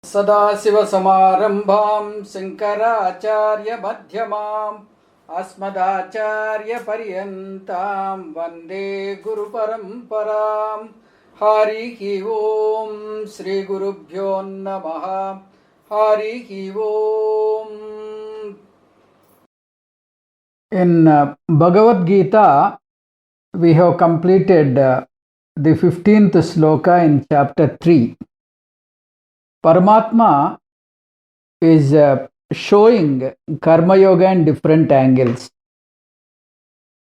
सदाशिवसमारम्भां शङ्कराचार्यमध्यमाम् अस्मदाचार्यपर्यन्तां वन्दे गुरुपरम्परां। हरिः ओं श्रीगुरुभ्यो नमः। हरिः ओं। In Bhagavad Gita, we have completed the 15th sloka in chapter 3. Paramatma is showing karma yoga in different angles.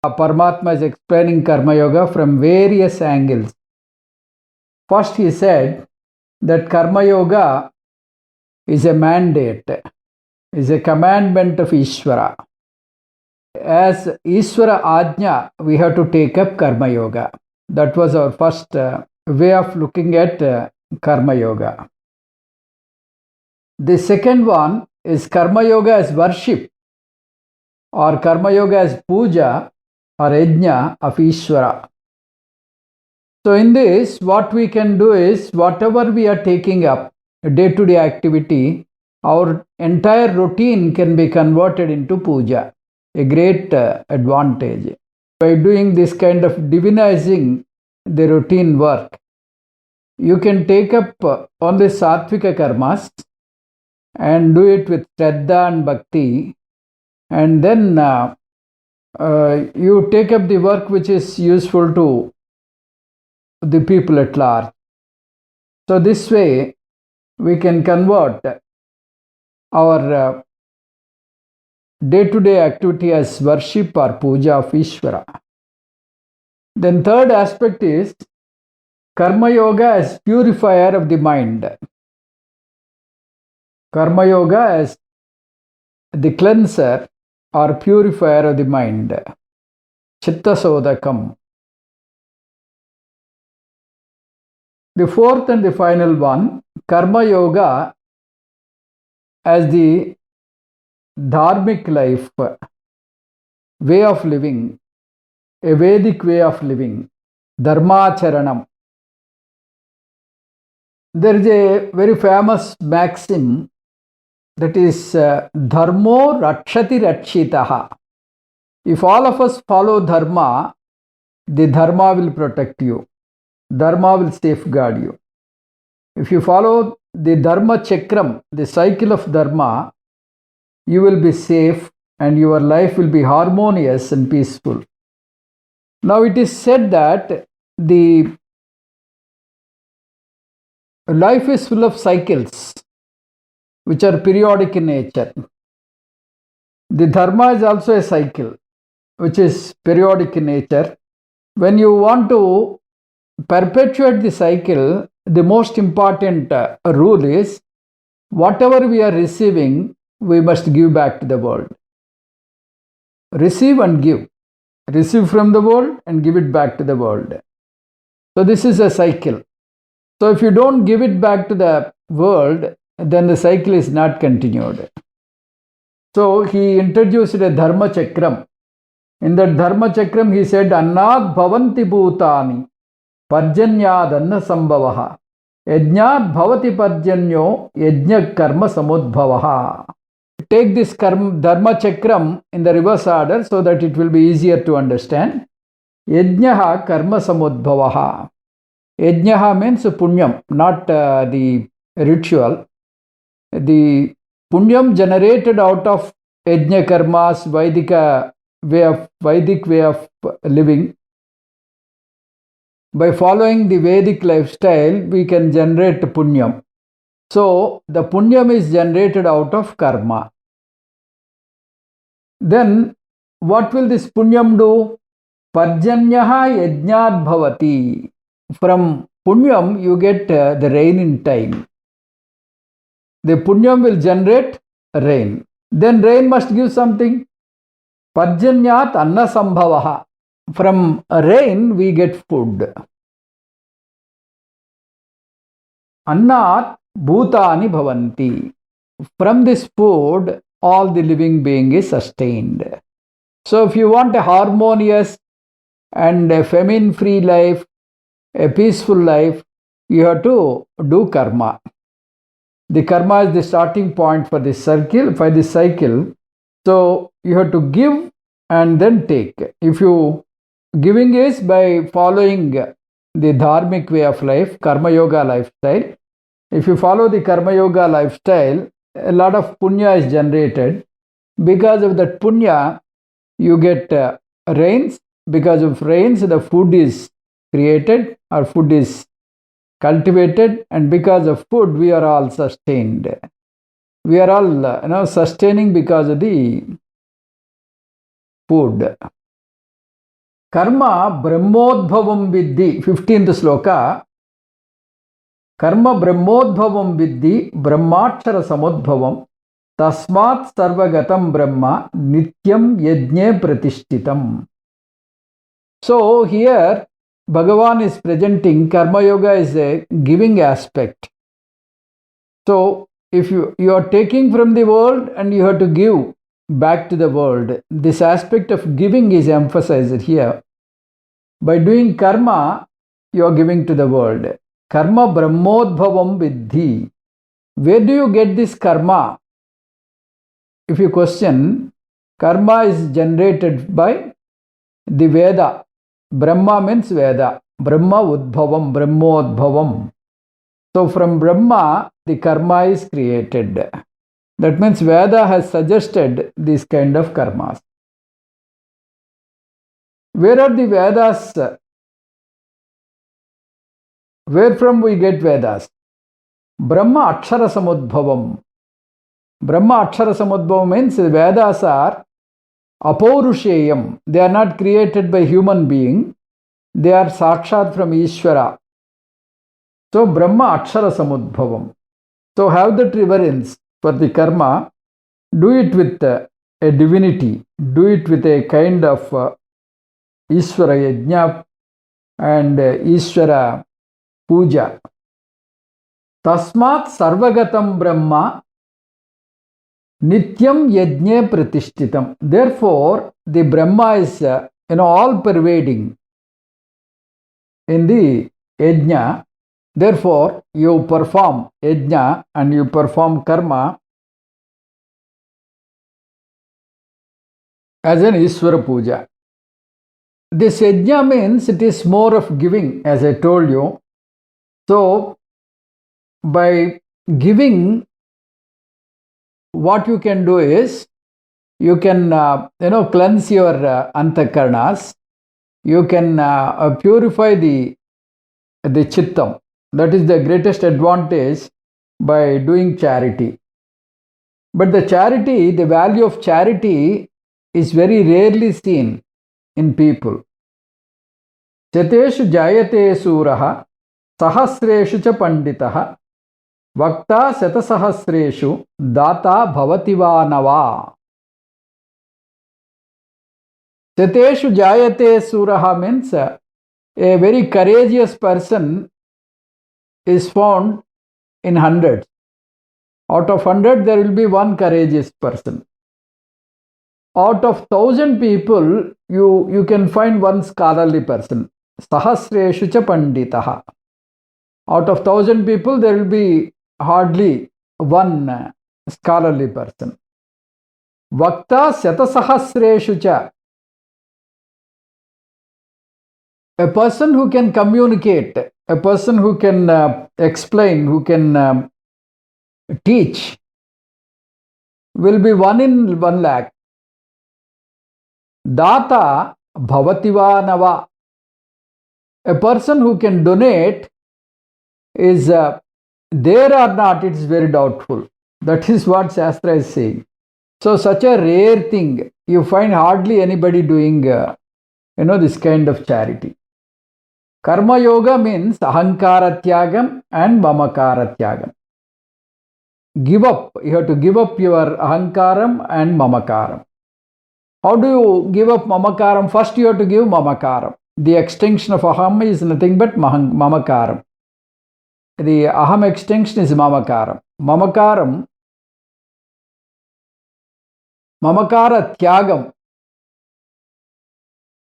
Paramatma is explaining karma yoga from various angles. First, he said that karma yoga is a mandate, is a commandment of Ishvara. As Ishvara Ajña, we have to take up karma yoga. That was our first way of looking at karma yoga. The second one is karma yoga as worship, or karma yoga as puja or yajña of Ishvara. So in this, what we can do is, whatever we are taking up, day-to-day activity, our entire routine can be converted into puja, a great advantage. By doing this kind of divinizing the routine work, you can take up only sattvika karmas and do it with shraddha and bhakti, and then you take up the work which is useful to the people at large. So this way we can convert our day-to-day activity as worship or puja of Ishvara. Then third aspect is karma yoga as purifier of the mind. Karma yoga as the cleanser or purifier of the mind. Chitta sodakam. The fourth and the final one, karma yoga as the dharmic life, way of living, a Vedic way of living, dharmacharanam. There is a very famous maxim that is dharmo rakshati rakshitaha. If all of us follow dharma, the dharma will protect you. Dharma will safeguard you. If you follow the dharma chakram, the cycle of dharma, you will be safe and your life will be harmonious and peaceful. Now it is said that the life is full of cycles which are periodic in nature. The dharma is also a cycle which is periodic in nature. When you want to perpetuate the cycle, the most important rule is whatever we are receiving, we must give back to the world. Receive and give. Receive from the world and give it back to the world. So this is a cycle. So if you don't give it back to the world, then the cycle is not continued. So he introduced a dharma chakram. In that dharma chakram he said, annād bhavanti bhūtāni parjanyād anna sambhavaha yajñād bhavati parjanyo yajña karma samudbhavaha. Take this dharma chakram in the reverse order so that it will be easier to understand. Yajñaha karma samudbhavaha. Yajñaha means punyam, not the ritual. The punyam generated out of yajña karmas, Vedic way of living. By following the Vedic lifestyle, we can generate punyam. So the punyam is generated out of karma. Then what will this punyam do? Parjanyaha yajñād bhavati. From punyam you get the rain in time. The punyam will generate rain. Then rain must give something. Parjanyat anna sambhavaha. From rain we get food. Annat bhūtāni bhavanti. From this food, all the living being is sustained. So if you want a harmonious and a famine-free life, a peaceful life, you have to do karma. The karma is the starting point for this cycle. So you have to give and then take. If you giving is by following the dharmic way of life, karma yoga lifestyle. If you follow the karma yoga lifestyle, a lot of punya is generated. Because of that punya, you get rains. Because of rains, the food is created or food is cultivated, and because of food, we are all sustained. We are all sustaining because of the food. Karma brahmodbhavam viddhi, 15th sloka. Karma brahmodbhavam viddhi brahmākṣara samudbhavam tasmāt sarvagatam brahma nityam yajñe pratishtitam. So here Bhagavan is presenting karma yoga is a giving aspect. So if you are taking from the world and you have to give back to the world, this aspect of giving is emphasized here. By doing karma, you are giving to the world. Karma brahmodbhavam viddhi. Where do you get this karma? If you question, karma is generated by the Veda. Brahma means Veda. Brahma udbhavam, brahmodbhavam. So from Brahma, the karma is created. That means Veda has suggested this kind of karmas. Where are the Vedas? Where from we get Vedas? Brahma akshara samudbhavam. Brahma akshara samudbhavam means Vedas are apaurusheyam. They are not created by human being. They are sakshat from Ishvara. So Brahma akshara samudbhavam. So have that reverence for the karma. Do it with a divinity. Do it with a kind of Ishvara yajña and Ishvara puja. Tasmat sarvagatam brahma nityam yajñe pratishtitam. Therefore, the Brahma is all pervading in the yajña. Therefore, you perform yajña and you perform karma as an Ishvara puja. This yajña means it is more of giving, as I told you. So, by giving, what you can do is, you can cleanse your antakarnas. You can purify the chittam. That is the greatest advantage by doing charity. But the value of charity is very rarely seen in people. Chateshu jayate suraha sahasreshu cha panditaha vakta satasahasreshu dātā bhavati vānava. Chateshu jayate suraha means a very courageous person is found in hundreds. Out of 100, there will be one courageous person. Out of 1,000 people, you can find one scholarly person. Sahasreshu cha panditaha. Out of 1,000 people, there will be hardly one scholarly person. Vakta satasahasreshu cha. A person who can communicate, a person who can explain, who can teach, will be 1 in 1 lakh. Dātā bhavati vānava. A person who can donate is there or not, it is very doubtful. That is what Shastra is saying. So such a rare thing, you find hardly anybody doing this kind of charity. Karma yoga means ahankara tyagam and mamakara tyagam. Give up. You have to give up your ahankaram and mamakaram. How do you give up mamakaram? First you have to give mamakaram. The extinction of aham is nothing but mamakaram. The aham extinction is mamakaram. Mamakara tyagam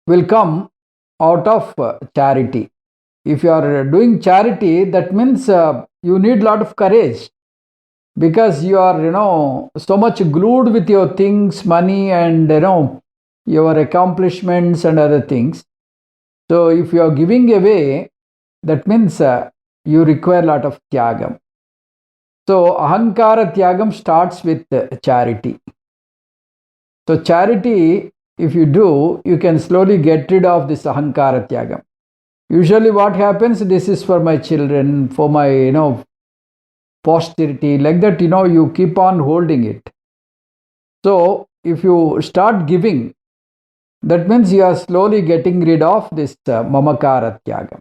will come out of charity. If you are doing charity, that means you need a lot of courage. because you are, so much glued with your things, money, and, your accomplishments and other things. So if you are giving away, that means you require a lot of tyagam. So ahankara tyagam starts with charity. So charity, if you do, you can slowly get rid of this ahankara tyagam. Usually what happens, this is for my children, for my, posterity, like that, you keep on holding it. So if you start giving, that means you are slowly getting rid of this mamakara tyagam.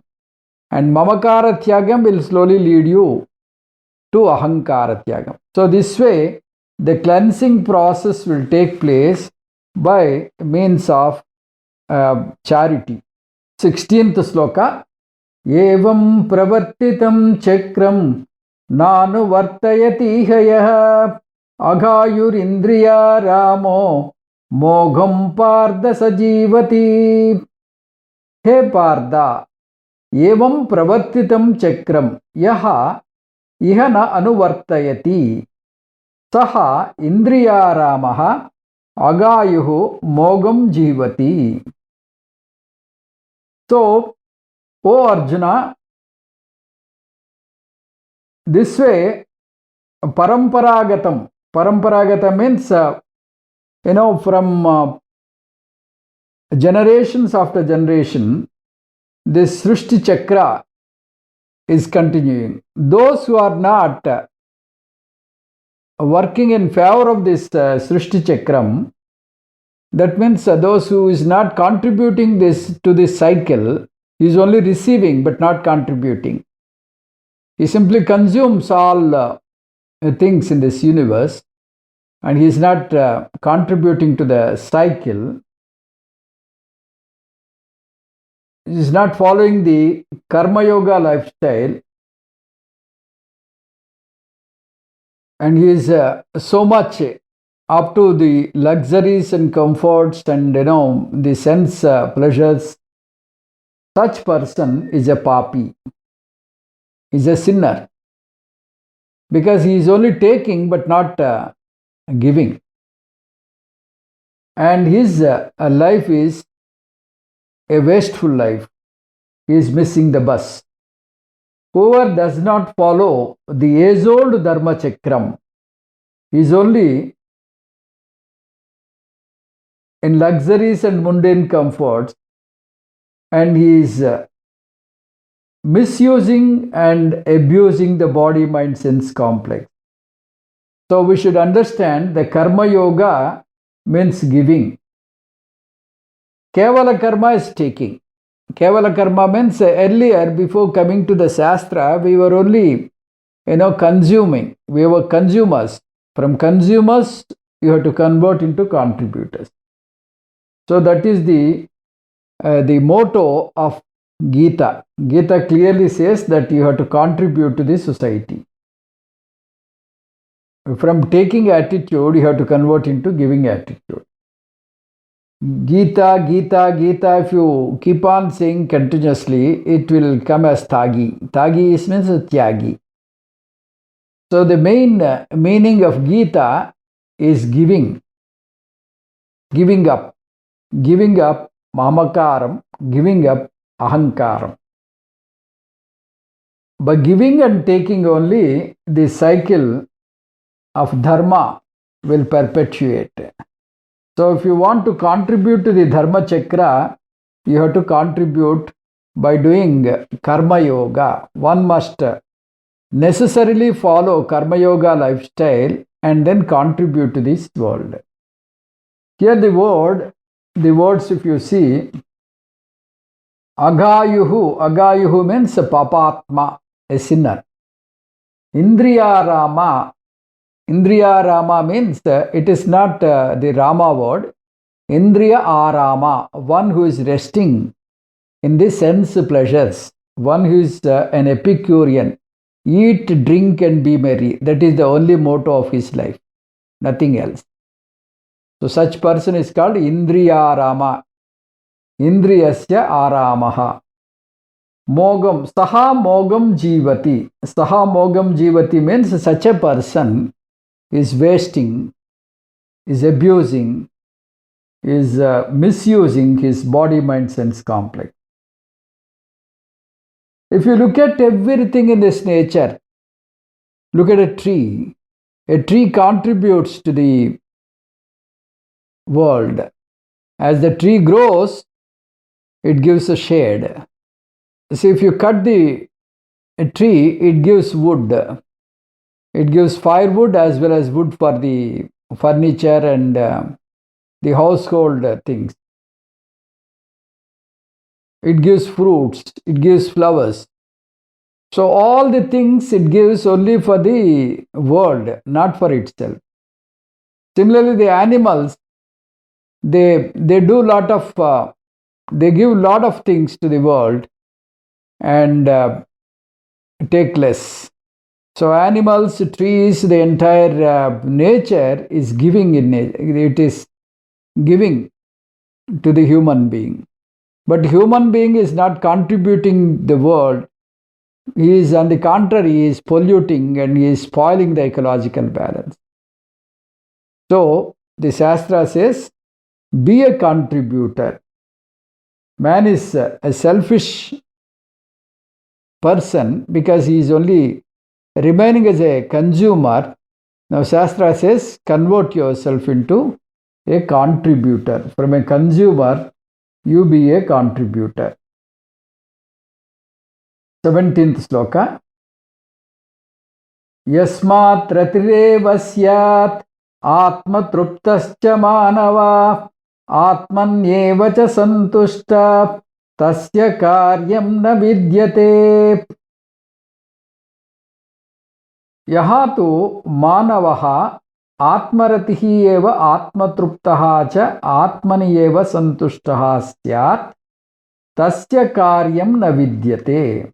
And mamakara tyagam will slowly lead you to ahankara tyagam. So this way, the cleansing process will take place by means of charity. 16th sloka. Evam pravartitam chakram nanu vartayati hayah agayurindriya ramo mogham parda sajivati. He parda, evam pravartitam chakram yaha iha na anuvartayati saha indriya ramaha agayuhu mogam jivati. So, O Arjuna, this way, paramparagatam means, from generations after generation, this Srishti Chakra is continuing. Those who are not working in favor of this Srishti Chakram, that means those who is not contributing this to this cycle, is only receiving but not contributing. He simply consumes all things in this universe, and he is not contributing to the cycle. He is not following the Karma Yoga lifestyle, and he is so much up to the luxuries and comforts and the sense pleasures. Such person is a papi, is a sinner, because he is only taking but not giving, and his life is a wasteful life. He is missing the bus. Whoever does not follow the age-old dharma chakram is only in luxuries and mundane comforts, and he is misusing and abusing the body, mind, sense complex. So we should understand the karma yoga means giving. Kevala karma is taking. Kevala karma means earlier, before coming to the Shastra, we were only, consuming. We were consumers. From consumers, you have to convert into contributors. So that is the motto of Gita. Gita clearly says that you have to contribute to the society. From taking attitude, you have to convert into giving attitude. Gita, Gita, Gita, if you keep on saying continuously, it will come as Tagi. Tagi means Tyagi. So the main meaning of Gita is giving. Giving up. Giving up mamakaram, giving up ahankaram. By giving and taking only, the cycle of dharma will perpetuate. So if you want to contribute to the dharma chakra, you have to contribute by doing karma yoga. One must necessarily follow karma yoga lifestyle and then contribute to this world. Here the words, if you see, agayuhu means papatma, a sinner. Indriyarama means it is not the Rama word. Indriya arama, one who is resting in the sense pleasures, one who is an Epicurean. Eat, drink and be merry. That is the only motto of his life, nothing else. So such person is called Indriya Rama. Indriyasya Aramaha. mogam, saha mogam jivati. Saha mogam jivati means such a person is wasting, is abusing, is misusing his body, mind, sense complex. If you look at everything in this nature, look at a tree. A tree contributes to the world. As the tree grows, it gives a shade. See, if you cut a tree, it gives wood. It gives firewood as well as wood for the furniture and the household things. It gives fruits, it gives flowers. So all the things it gives only for the world, not for itself. Similarly, the animals, they do lot of they give lot of things to the world and take less. So animals, trees, the entire nature is giving in it is giving to the human being. But human being is not contributing the world. He is, on the contrary, he is polluting and he is spoiling the ecological balance. So the Shastra says, be a contributor. Man is a selfish person because he is only remaining as a consumer. Now Shastra says, convert yourself into a contributor. From a consumer, you be a contributor. 17th sloka. Yasmat ratireva syat atma truptascha manava atmanyeva cha santushta tasya karyam na vidyate. Yaha tu manavaha atmaratihi eva atmatruptaha cha atmani eva santushtaha syat tasya karyam na vidyate.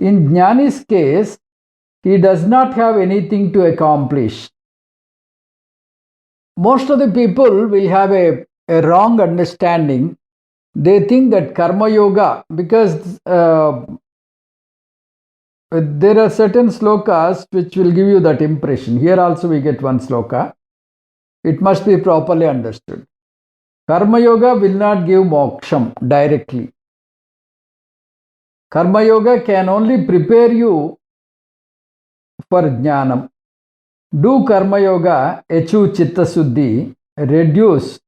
In Jnani's case, he does not have anything to accomplish. Most of the people will have a wrong understanding. They think that karma yoga, because there are certain slokas which will give you that impression. Here also we get one sloka. It must be properly understood. Karma yoga will not give moksham directly. Karma yoga can only prepare you for jnanam. Do karma yoga, achieve chitta suddhi, reduce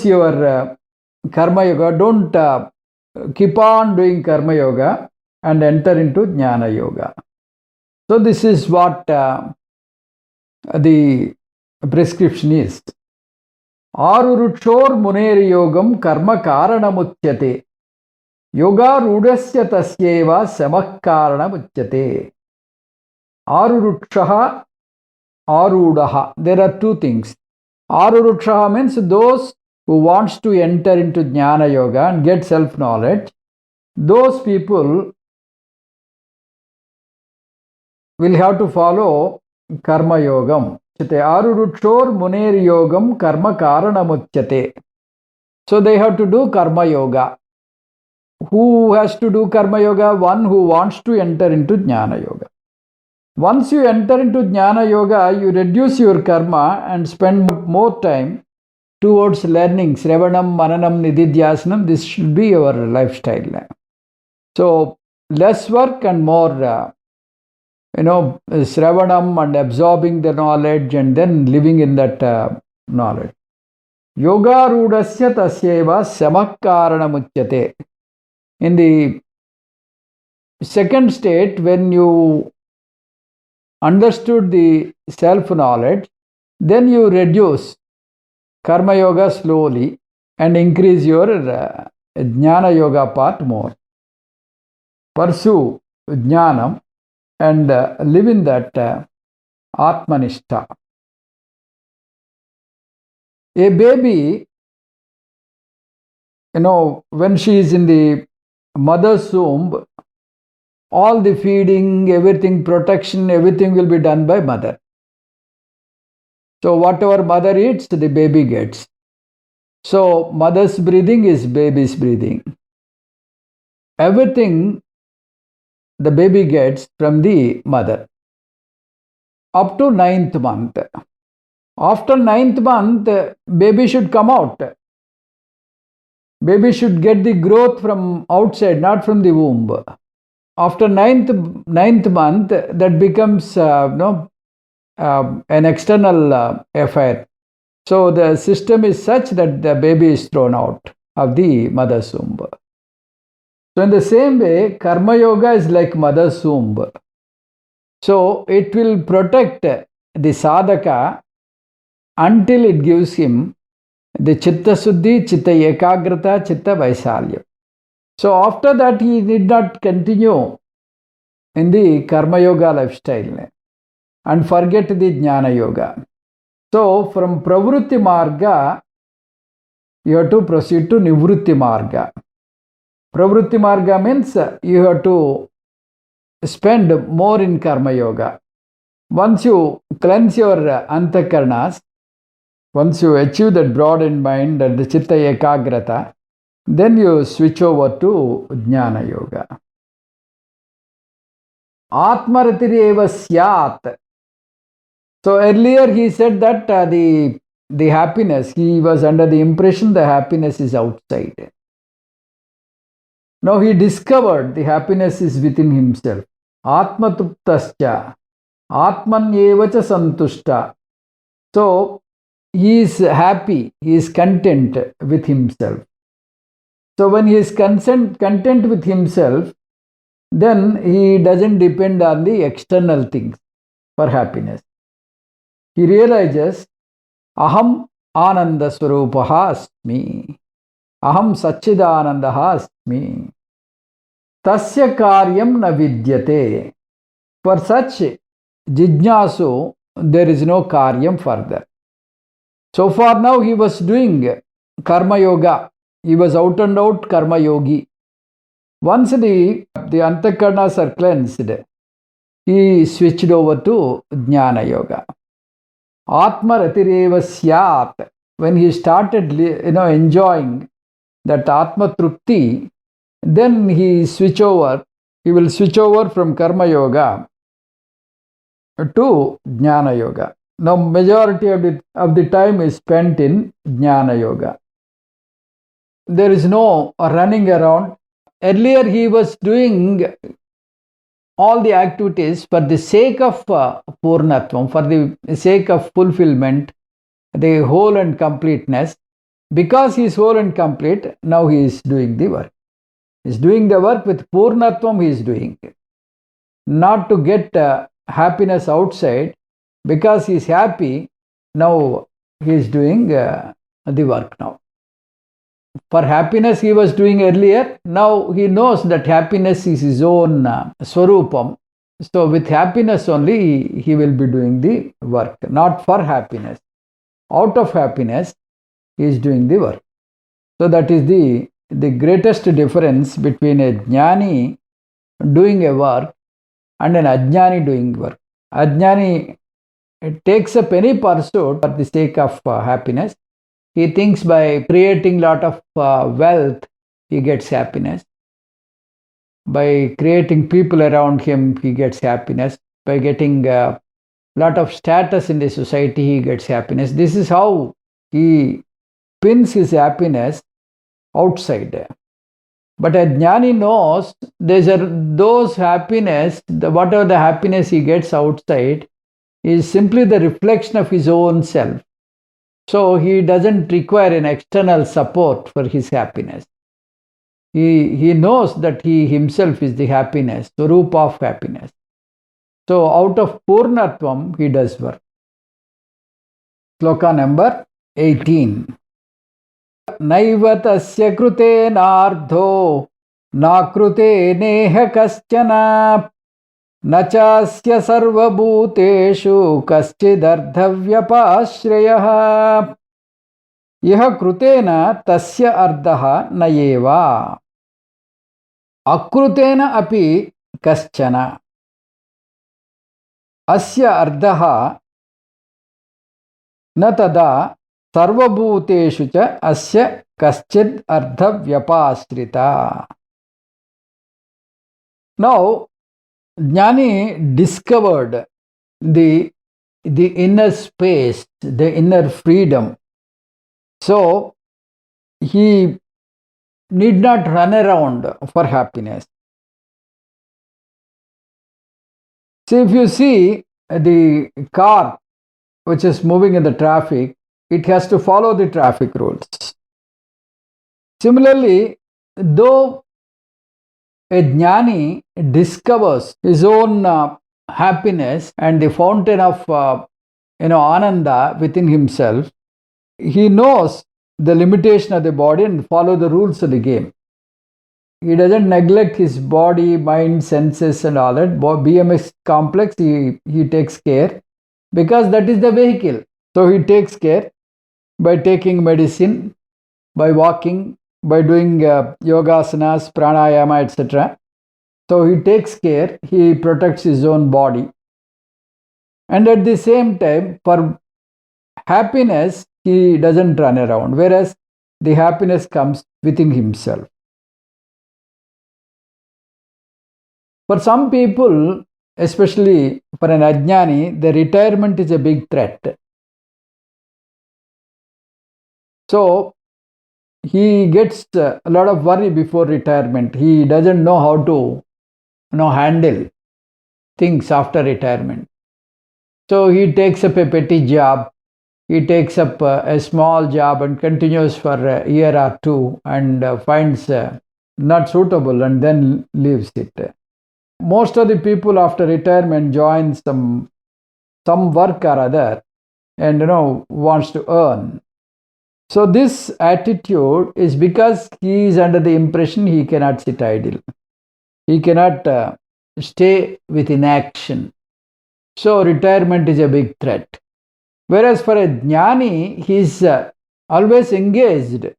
your karma yoga. Don't keep on doing karma yoga and enter into jnana yoga. So this is what the prescription is. Arurukshor muneri yogam karma karanamuchyate. Yoga rudasya tasyeva samah karanamuchyate. Arurukshaha, arudaha. There are two things. Arurukshaha means those who wants to enter into jnana yoga and get self-knowledge. Those people will have to follow karma yogam. Arurukshor muneri yogam karma karanamuchyate. So they have to do karma yoga. Who has to do karma yoga? One who wants to enter into jnana yoga. Once you enter into jnana yoga, you reduce your karma and spend more time towards learning. Sravanam, mananam, nididhyasanam. This should be your lifestyle. So less work and more, sravanam and absorbing the knowledge and then living in that knowledge. Yoga rudasya tasyeva samah karanamuchyate. In the second state, when you understood the self-knowledge, then you reduce karma yoga slowly and increase your jnana yoga path more. Pursue jnanam and live in that atmanishta. A baby, when she is in the mother's womb, all the feeding, everything, protection, everything will be done by mother. So whatever mother eats, the baby gets. So mother's breathing is baby's breathing. everything the baby gets from the mother up to 9th month. After 9th month, baby should come out. Baby should get the growth from outside, not from the womb. After ninth month, that becomes an external affair. So the system is such that the baby is thrown out of the mother's womb. So in the same way, Karma Yoga is like mother's womb. So it will protect the sadhaka until it gives him the chitta suddhi, chitta ekagrata, chitta vaishalya. So after that, he need not continue in the Karma Yoga lifestyle and forget the Jnana Yoga. So from Pravrutti Marga, you have to proceed to Nivrutti Marga. Pravrutti Marga means you have to spend more in Karma Yoga. Once you cleanse your antakarnas, once you achieve that broadened mind and the chitta ekagrata, then you switch over to Jnana Yoga. Atmaratireva syat. So earlier he said that the happiness, he was under the impression the happiness is outside. Now he discovered the happiness is within himself. Atmatuptascha, atmanyevacha santushta. So he is happy, he is content with himself. So when he is content with himself, then he doesn't depend on the external things for happiness. He realizes, aham ananda swarupaha asmi, aham satchidanandaha asmi, tasya karyam na vidyate. For such jijñāsu, there is no karyam further. So far now he was doing Karma Yoga. He was out and out Karma Yogi. Once the antakarnas are cleansed, he switched over to Jnana Yoga. Atmaratireva syat. When he started enjoying that Atma Trupti, then he will switch over from Karma Yoga to Jnana Yoga. Now majority of the time is spent in Jnana Yoga. There is no running around. Earlier he was doing all the activities for the sake of Purnatvam, for the sake of fulfillment, the whole and completeness. Because he is whole and complete, now he is doing the work. He is doing the work with Purnatvam he is doing. Not to get happiness outside. Because he is happy, now he is doing the work now. For happiness he was doing earlier, now he knows that happiness is his own swarupam. So with happiness only he will be doing the work, not for happiness. Out of happiness he is doing the work. So that is the greatest difference between a jnani doing a work and an ajnani doing work. Ajnani takes up any pursuit for the sake of happiness. He thinks by creating lot of wealth, he gets happiness. By creating people around him, he gets happiness. By getting a lot of status in the society, he gets happiness. This is how he pins his happiness outside. But a jnani knows those happiness, whatever the happiness he gets outside, is simply the reflection of his own self. So he doesn't require an external support for his happiness. He knows that he himself is the happiness, the root of happiness. So out of Purnatvam he does work. Sloka number 18. Naiva tasya krute nardho na krute neha kaschana nachasya sarva bhuteshu kaschidardhavyapashrayah yaha krutena tasya ardha nayeva akrutena api kaschana asya ardha na tada sarvabhuteshu cha asya kaschid ardhavyapashrita. Now, Jnani discovered the inner space, the inner freedom. So, he need not run around for happiness. So, if you see the car which is moving in the traffic, it has to follow the traffic rules. Similarly, though a jnani discovers his own happiness and the fountain of ananda within himself, he knows the limitation of the body and follow the rules of the game. He doesn't neglect his body, mind, senses and all that. BMX complex, he takes care because that is the vehicle. So he takes care by taking medicine, by walking, by doing yogasanas, pranayama, etc. So he takes care, he protects his own body. And at the same time, for happiness, he doesn't run around, whereas the happiness comes within himself. For some people, especially for an ajnani, the retirement is a big threat. So, he gets a lot of worry before retirement. He doesn't know how to handle things after retirement. So, he takes up a petty job. He takes up a small job and continues for a year or two and finds not suitable and then leaves it. Most of the people after retirement join some work or other and wants to earn. So this attitude is because he is under the impression he cannot sit idle. He cannot stay with inaction. So retirement is a big threat. Whereas for a jnani, he is always engaged.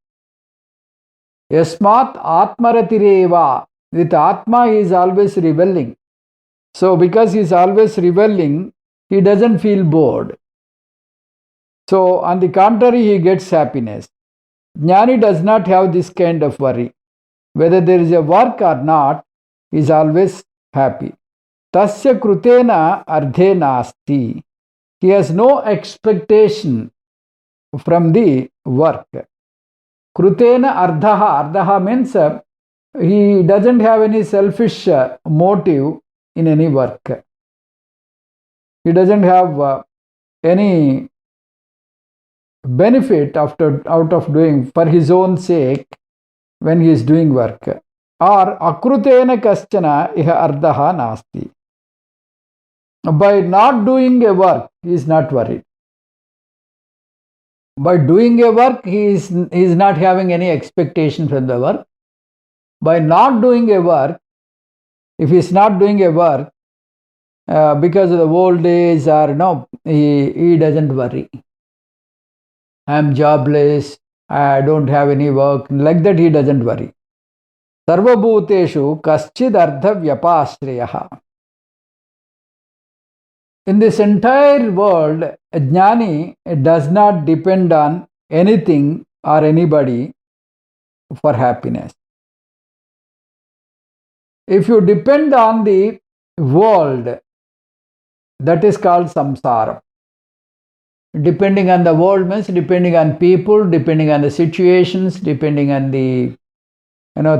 Yasmat atmaratireva. With Atma, he is always reveling. So, because he is always reveling, he doesn't feel bored. So, on the contrary, he gets happiness. Jnani does not have this kind of worry. Whether there is a work or not, he is always happy. Tasya krutena ardhe nasti. He has no expectation from the work. Krutena ardhaha. Ardhaha means he doesn't have any selfish motive in any work. He doesn't have any benefit out of doing for his own sake when he is doing work. Or akrutena kaschana iha ardhaha nasti. By not doing a work, he is not worried. By doing a work, he is not having any expectation from the work. By not doing a work, if he is not doing a work because of the old age or he doesn't worry. I am jobless, I don't have any work, like that he doesn't worry. Sarvabhuteshu kaschid ardha vyapāśrēyaḥ. In this entire world, a jnani does not depend on anything or anybody for happiness. If you depend on the world, that is called samsara. Depending on the world means depending on people, depending on the situations, depending on the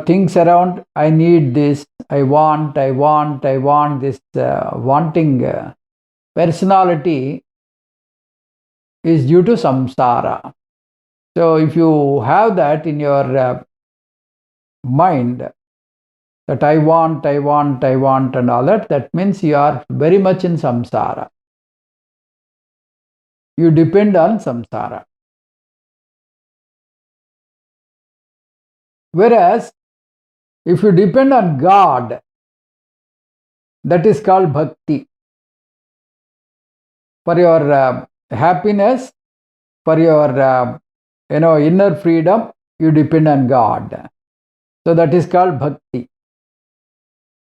things around. I need this, I want this wanting personality is due to samsara. So if you have that in your mind, that I want and all that, that means you are very much in samsara. You depend on samsara. Whereas, if you depend on God, that is called bhakti. For your happiness, for your inner freedom, you depend on God. So that is called bhakti.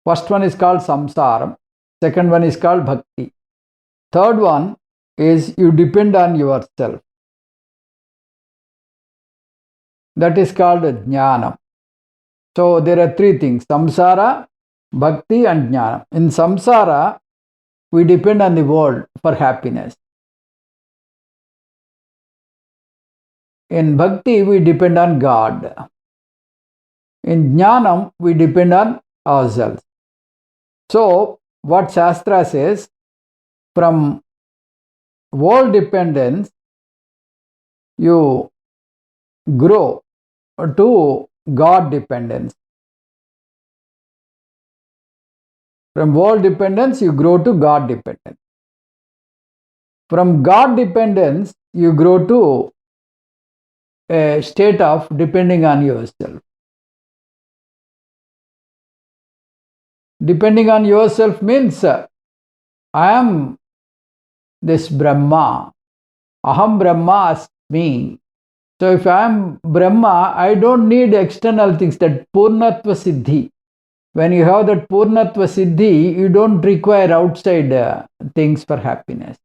First one is called samsara. Second one is called bhakti. Third one is you depend on yourself. That is called jnana. So there are three things: samsara, Bhakti and jnana. In samsara, we depend on the world for happiness. In bhakti, we depend on God. In jnanam, we depend on ourselves. So, what Shastra says, from world dependence, you grow to God dependence. From world dependence, you grow to God dependence. From God dependence, you grow to a state of depending on yourself. Depending on yourself means, I am this Brahma. Aham Brahma asmi. So if I am Brahma, I don't need external things, that Purnatva Siddhi. When you have that Purnatva Siddhi, you don't require outside things for happiness.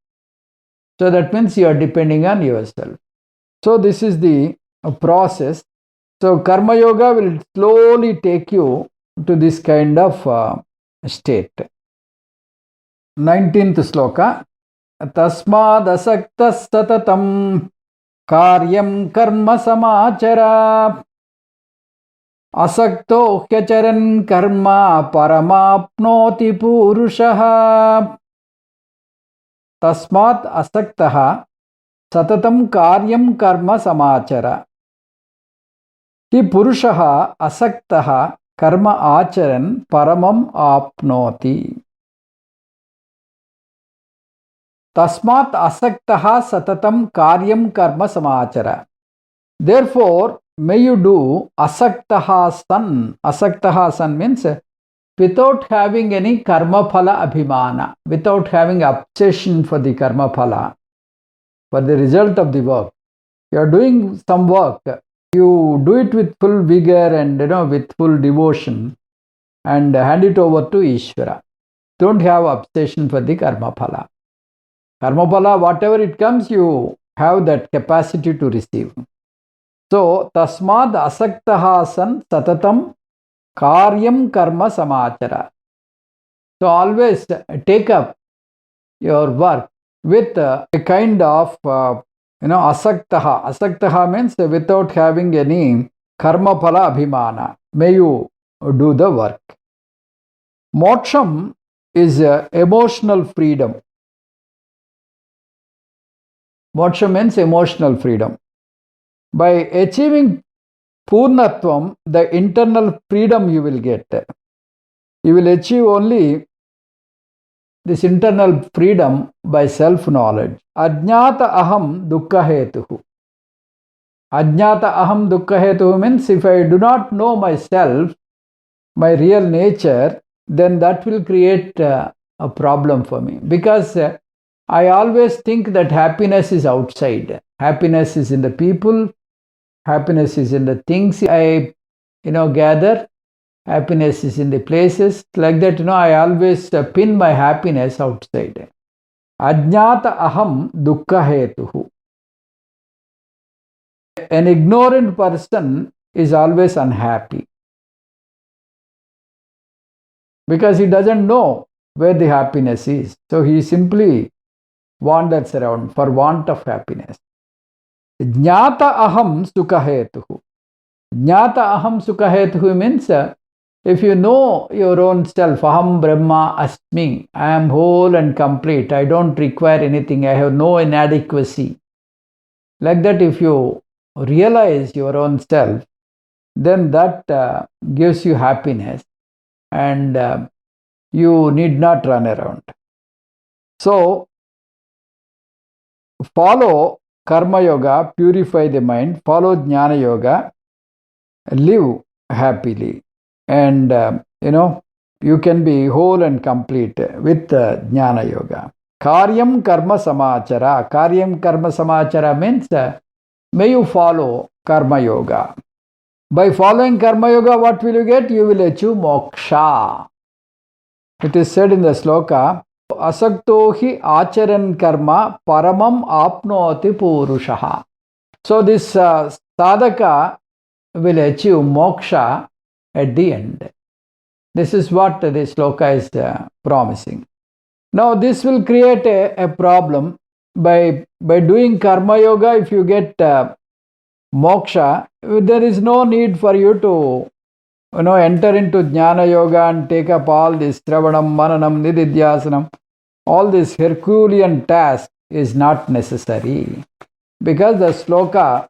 So that means you are depending on yourself. So this is the process. So Karma Yoga will slowly take you to this kind of state. 19th sloka. Tasmād asaktas satatam karyam karma samāchara asakto hyacharan karma paramāpnoti puruṣaḥ. Tasmāt asaktaḥ satatam karyam karma samāchara. Hi puruṣaḥ asaktaḥ karma acharan paramam apnoti. Tasmat asaktaḥ satatam karyam karma samāchara. Therefore, may you do asaktaḥ san. Asaktaḥ san means without having any karma phala abhimana, without having obsession for the karma phala, for the result of the work. You are doing some work, you do it with full vigor and with full devotion and hand it over to Ishvara. Don't have obsession for the karma phala. Karma phala, whatever it comes, you have that capacity to receive. So, tasmād asaktaḥ san satatam karyam karma samāchara. So, always take up your work with a kind of, asaktaḥ. Asaktaḥ means without having any karma phala abhimana. May you do the work. Moksham is emotional freedom. Moksha means emotional freedom. By achieving Purnatvam, the internal freedom you will get. You will achieve only this internal freedom by self-knowledge. Ajñāta aham dukkha hetuhu. Ajñāta aham dukkha hetuhu means if I do not know myself, my real nature, then that will create a problem for me. Because I always think that happiness is outside. Happiness is in the people. Happiness is in the things I, gather. Happiness is in the places. Like that, I always pin my happiness outside. Ajñāta aham dukkha hetuhu. An ignorant person is always unhappy. Because he doesn't know where the happiness is. So he simply wanders around for want of happiness. Jñāta aham sukha hetuhu. Jñāta aham sukha hetuhu means if you know your own self, aham brahma asmi, I am whole and complete, I don't require anything, I have no inadequacy. Like that, if you realize your own self, then that gives you happiness and you need not run around. So, follow Karma Yoga, purify the mind, follow Jnana Yoga, live happily, and you can be whole and complete with Jnana Yoga. Karyam karma samāchara. Karyam karma samāchara means may you follow Karma Yoga. By following Karma Yoga, what will you get? You will achieve moksha. It is said in the sloka, asakto hi acharan karma paramam apnoti puruṣaḥ. So this sadhaka will achieve moksha at the end. This is what the sloka is promising. Now this will create a problem. By doing karma yoga, if you get moksha, there is no need for you to enter into jnana yoga and take up all this shravanam, mananam, nididhyasanam. All this Herculean task is not necessary, because the sloka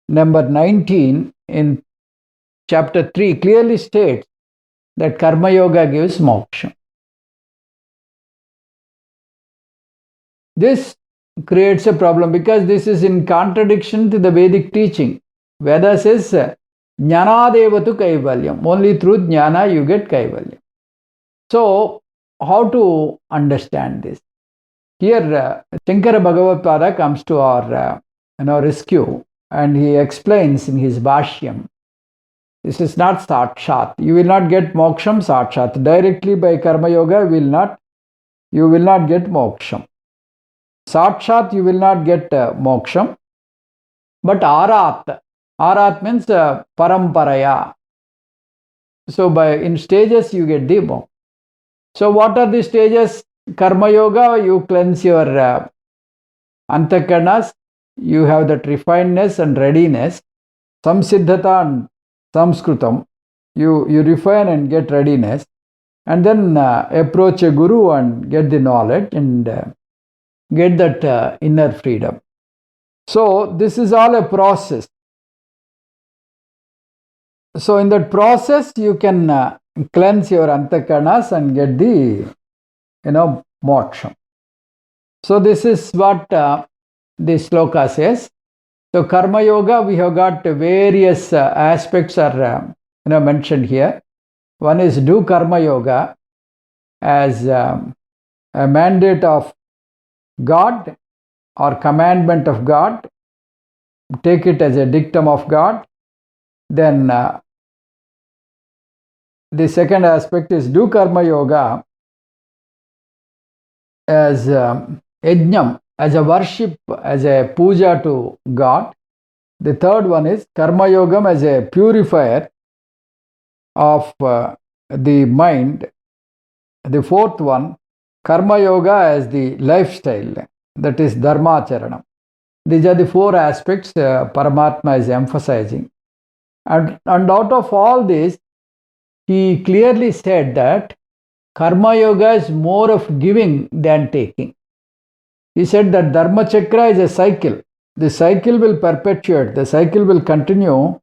number 19 in chapter 3 clearly states that karma yoga gives moksha. This creates a problem because this is in contradiction to the Vedic teaching. Veda says, jnanādevatu kaivalyam. Only through jnana you get kaivalyam. So, how to understand this? Here, Shankara Bhagavad comes to our rescue, and he explains in his Bhashyam. This is not sakshat. You will not get moksham sakshat. Directly by karma yoga, you will not get moksham. Sakshat, you will not get moksham. But arat means paramparaya. So in stages you get the moksha. So what are the stages? Karma yoga, you cleanse your antakanas, you have that refinedness and readiness. Samsiddhata and samskrutam, you refine and get readiness, and then approach a guru and get the knowledge and get that inner freedom. So this is all a process. So in that process you can cleanse your antakanas and get the moksha. So this is what the sloka says. So karma yoga, we have got various aspects are mentioned here. One is do karma yoga as a mandate of God or commandment of God. Take it as a dictum of God. Then the second aspect is do karma yoga as yajñam, as a worship, as a puja to God. The third one is karma yogam as a purifier of the mind. The fourth one, karma yoga as the lifestyle, that is dharmacharanam. These are the four aspects Paramatma is emphasizing. And out of all this, he clearly said that karma yoga is more of giving than taking. He said that dharma chakra is a cycle. The cycle will perpetuate, the cycle will continue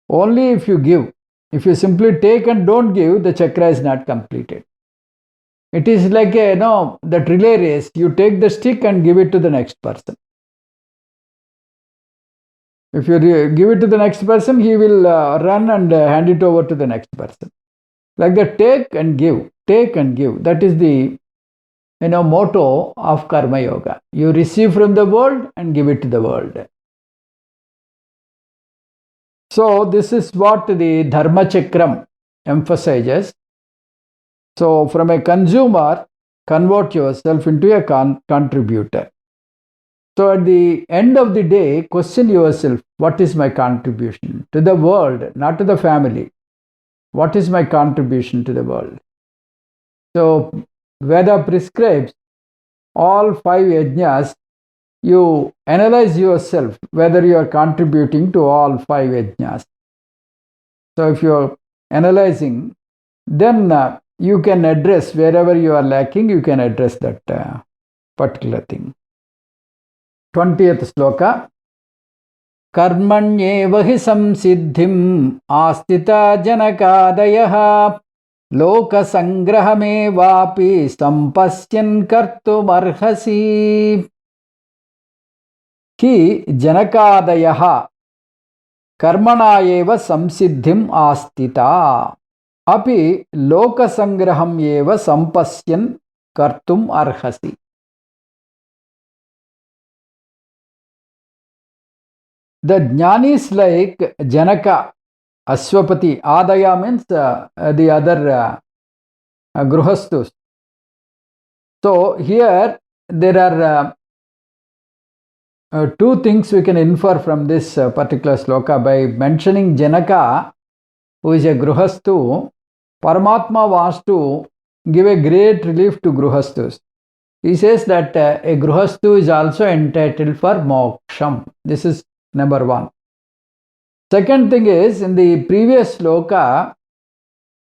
only if you give. If you simply take and don't give, the chakra is not completed. It is like that relay race. You take the stick and give it to the next person. If you give it to the next person, he will run and hand it over to the next person. Like that, take and give, take and give. That is the motto of karma yoga. You receive from the world and give it to the world. So this is what the dharma chakram emphasizes. So from a consumer, convert yourself into a contributor. So at the end of the day, question yourself, what is my contribution to the world, not to the family? What is my contribution to the world? So Veda prescribes all 5 yajñas. You analyze yourself whether you are contributing to all 5 yajñas. So if you are analyzing, then you can address wherever you are lacking, you can address that particular thing. 20th sloka. Karmanyeva hi samsiddhim astita janakādayah loka sangrahamevapi sampasyan kartumarhasi. Hi janakādayah karmanayeva samsiddhim astita api loka sangraham eva sampasyan kartum arhasi. The jnanis like Janaka, Aswapati, Adaya means the other gruhastus. So here there are 2 things we can infer from this particular sloka. By mentioning Janaka, who is a gruhastu, Paramatma wants to give a great relief to Grihasthus. He says that a Grihasthu is also entitled for moksham. This is number one. Second thing is, in the previous sloka,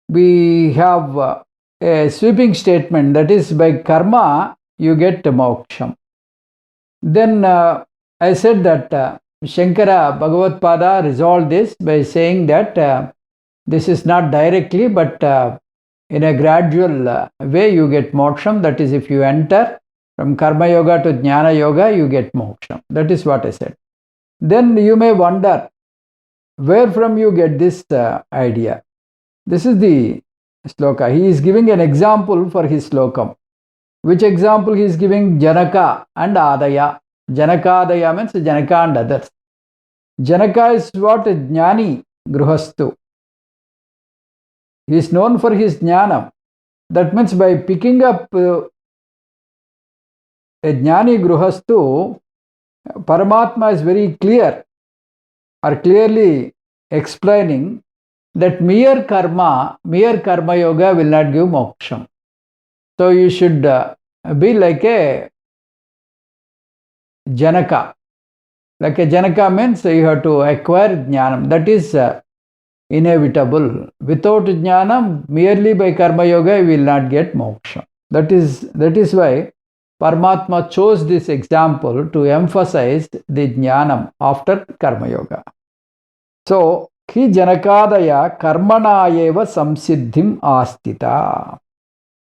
we have a sweeping statement, that is, by karma you get moksham. Then I said that Shankara Bhagavatpada resolved this by saying that this is not directly, but in a gradual way you get moksham. That is, if you enter from karma yoga to jnana yoga, you get moksham. That is what I said. Then you may wonder, where from you get this idea? This is the sloka. He is giving an example for his slokam. Which example he is giving? Janaka and Adaya. Janakadaya means Janaka and others. Janaka is what? A jnani Grihasthu. He is known for his jnanam. That means by picking up a jnani Grihasthu, Paramatma is very clear or clearly explaining that mere karma yoga will not give moksham. So you should be like a Janaka. Like a Janaka means you have to acquire jnanam. That is inevitable. Without jnanam, merely by karma yoga, you will not get moksha. That is why Paramatma chose this example to emphasize the jnanam after karma yoga. So, ki janakadaya karmanayeva samsiddhim astita.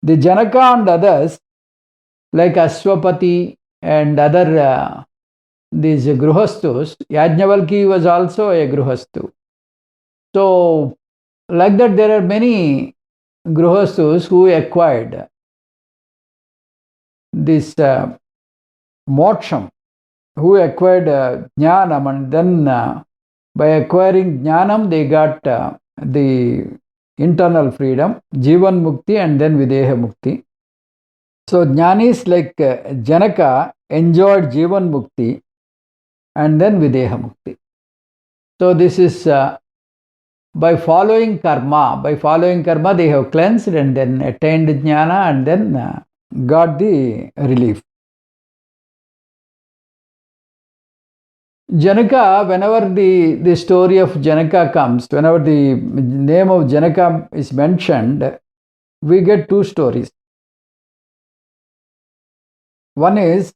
The Janaka and others, like Aswapati and other these Grihasthus, Yajñabhāvitāḥ was also a Grihasthu. So, like that, there are many Grihasthus who acquired this moksham, who acquired jnanam, and then by acquiring jnanam, they got the internal freedom, jivan mukti, and then videha mukti. So jnanis like Janaka enjoyed jivan mukti and then videha mukti. So this is by following karma. By following karma, they have cleansed and then attained jnana and then got the relief. Janaka, whenever the story of Janaka comes, whenever the name of Janaka is mentioned, we get two stories. One is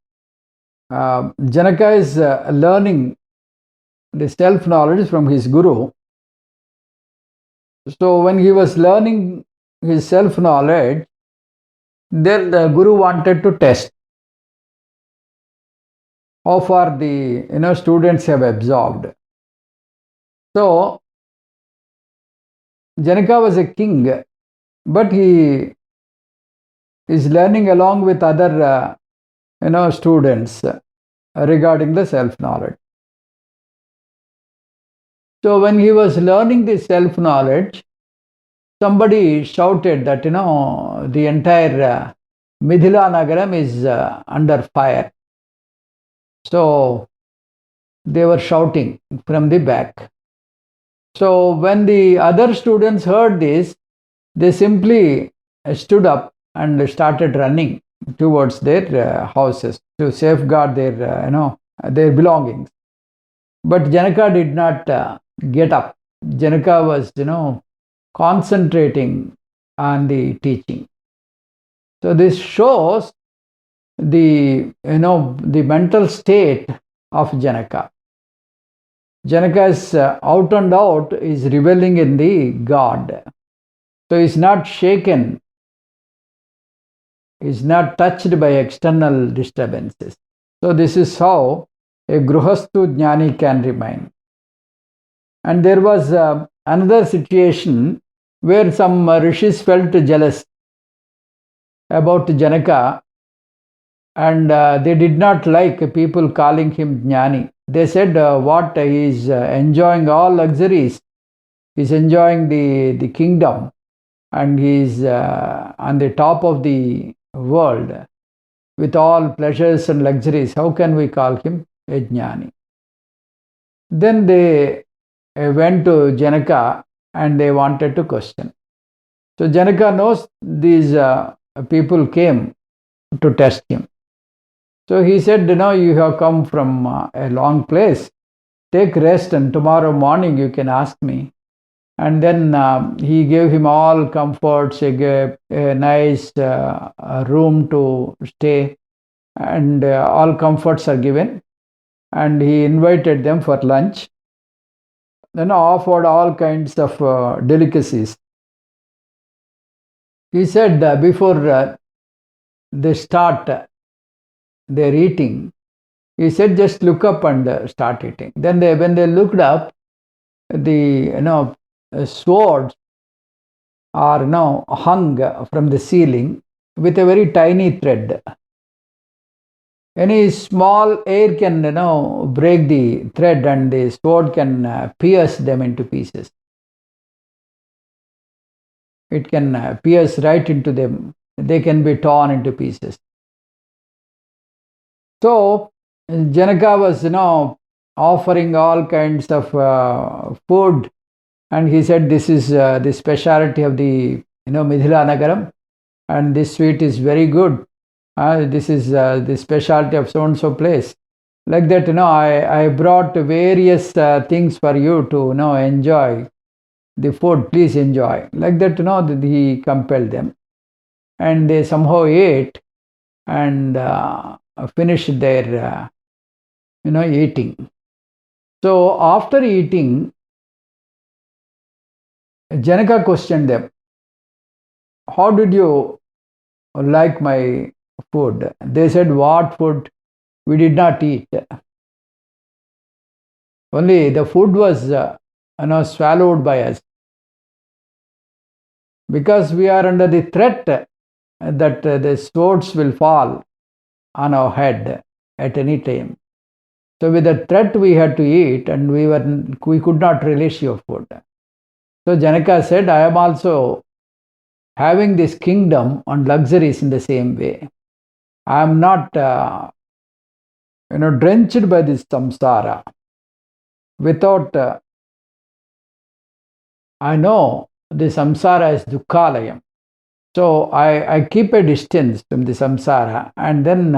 Janaka is learning the self-knowledge from his guru. So when he was learning his self-knowledge, then the guru wanted to test how far the students have absorbed. So Janaka was a king, but he is learning along with other students regarding the self-knowledge. So when he was learning the self-knowledge, somebody shouted that the entire Mithila Nagaram is under fire. So they were shouting from the back. So when the other students heard this, they simply stood up and started running towards their houses to safeguard their belongings. But Janaka did not get up. Janaka was concentrating on the teaching. So this shows the mental state of Janaka. Janaka is out and out is reveling in the God. So he is not shaken, is not touched by external disturbances. So this is how a Grihasthu Jnani can remain. And there was another situation where some rishis felt jealous about Janaka, and they did not like people calling him Jnani. They said, what, he is enjoying all luxuries, he is enjoying the kingdom, and he is on the top of the world with all pleasures and luxuries. How can we call him a Jnani? Then they went to Janaka and they wanted to question. So Janaka knows these people came to test him. So he said, you have come from a long place. Take rest and tomorrow morning you can ask me. And then he gave him all comforts, a nice room to stay, and all comforts are given. And he invited them for lunch. Then offered all kinds of delicacies. He said before they start their eating, he said, just look up and start eating. Then when they looked up, the swords are hung from the ceiling with a very tiny thread. Any small air can break the thread, and the sword can pierce them into pieces. It can pierce right into them. They can be torn into pieces. So Janaka was offering all kinds of food, and he said, this is the speciality of the Mithila Nagaram, and this sweet is very good. This is the specialty of so and so place. Like that, I brought various things for you to enjoy the food. Please enjoy. Like that, he compelled them, and they somehow ate and finished their eating. So after eating, Janaka questioned them, how did you like my food? They said, what food? We did not eat. Only the food was swallowed by us, because we are under the threat that the swords will fall on our head at any time. So with the threat we had to eat, and we could not relish your food. So Janaka said, I am also having this kingdom and luxuries in the same way. I am not drenched by this samsara. Without I know the samsara is dukkhalayam. So I keep a distance from the samsara, and then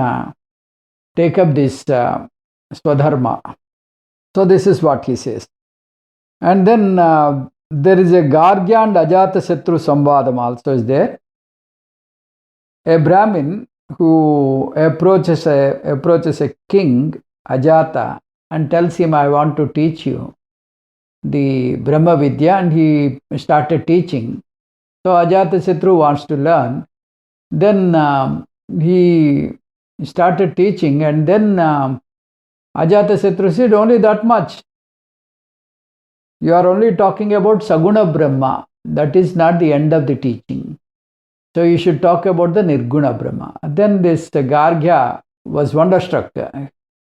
take up this swadharma. So this is what he says. And then there is a Gargya and Ajatasatru Samvadam also is there. A Brahmin who approaches a king, Ajata, and tells him, I want to teach you the Brahma Vidya, and he started teaching. So Ajatasatru wants to learn. Then he started teaching, and then Ajatasatru said, only that much. You are only talking about Saguna Brahma. That is not the end of the teaching. So you should talk about the Nirguna Brahma. Then this Gargya was wonderstruck.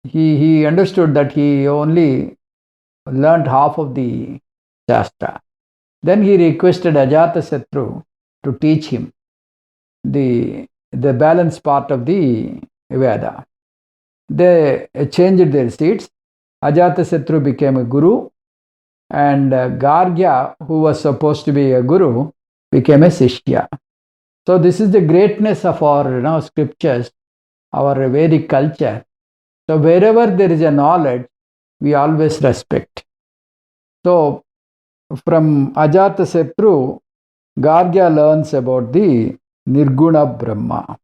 He understood that he only learned half of the Shastra. Then he requested Ajatasatru to teach him the balance part of the Veda. They changed their seats. Ajatasatru became a guru, and Gargya, who was supposed to be a guru, became a Shishya. So this is the greatness of our scriptures, our Vedic culture. So wherever there is a knowledge, we always respect. So from Ajatasatru, Gargya learns about the Nirguna Brahma.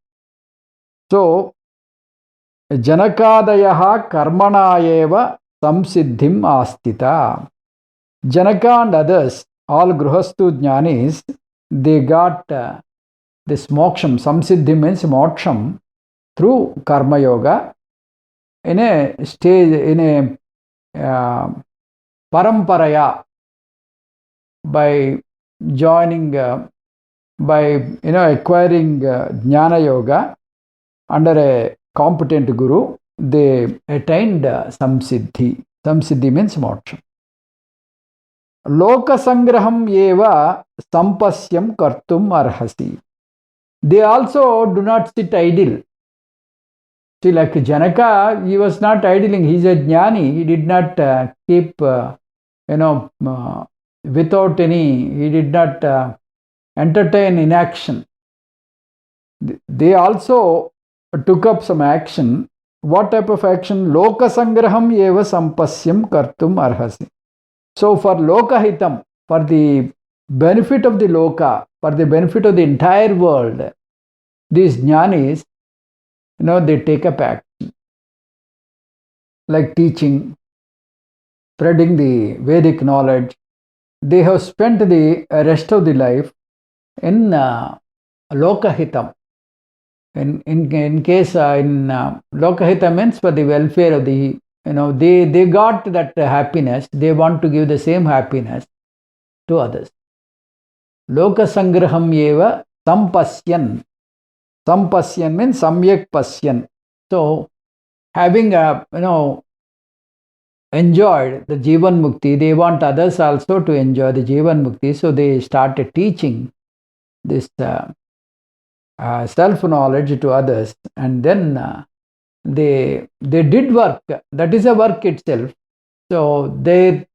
So Janakadayaha karmanayeva samsiddhim astita. Janaka and others, all Gruhastu Jnanis, they got this moksham. Samsiddhi means moksham through karma yoga in a stage, in a paramparaya, by joining, by acquiring jnana yoga under a competent guru. They attained samsiddhi. Samsiddhi means moksha. Lokasangraham eva sampasyam kartum arhasi. They also do not sit idle. See, like Janaka, he was not idling. He is a jnani. He did not keep, without any, he did not entertain inaction. They also took up some action. What type of action? Loka sangraham eva sampasyam kartum arhasi. So for lokahitam, for the benefit of the loka, for the benefit of the entire world, these jnanis, they take up action. Like teaching, spreading the Vedic knowledge. They have spent the rest of the life in lokahitam. In case lokahita means for the welfare of the, they got that happiness. They want to give the same happiness to others. Loka sangraham eva sampasyan. Sampasyan means samyak pasyan. So having enjoyed the Jivan Mukti, they want others also to enjoy the Jivan Mukti. So they started teaching this self-knowledge to others, and then they did work. That is a work itself. So their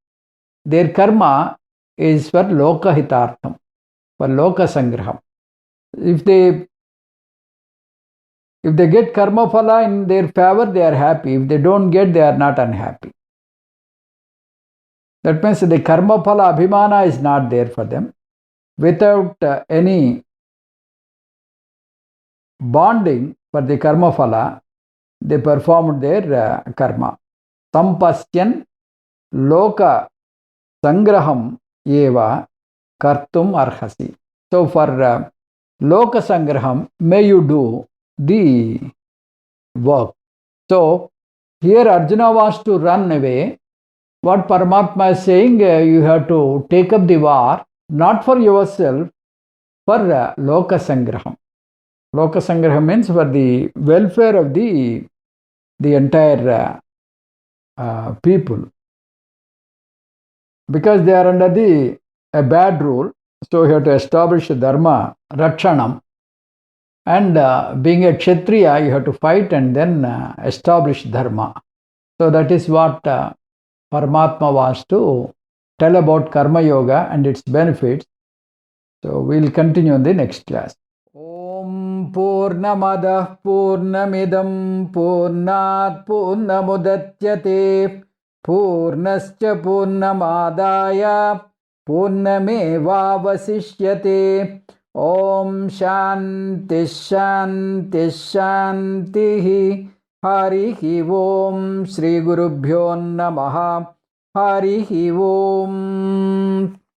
karma is for lokahitartham, for loka sangraham. If they get karma phala in their favor, they are happy. If they don't get, they are not unhappy. That means the karma phala abhimana is not there for them. Without any bonding for the karma phala, they performed their karma. Sampasyan loka sangraham eva kartum arhasi. So for loka sangraham, may you do the work. So here Arjuna wants to run away. What Paramatma is saying, you have to take up the war, not for yourself, for loka sangraham. Loka sangraham means for the welfare of the entire people. Because they are under a bad rule, so you have to establish dharma, rakshanam. And being a kshatriya, you have to fight and then establish dharma. So that is what Paramatma wants to tell about Karma Yoga and its benefits. So we will continue in the next class. Om Purnamadah Purnamidam Purnat Purnamudatyate Purnascha Purnamadaya Purnamevavasishyate. Om Shanti Shanti Shanti. Harihi Om Shri Gurubhyo Namaha. Harihi Om.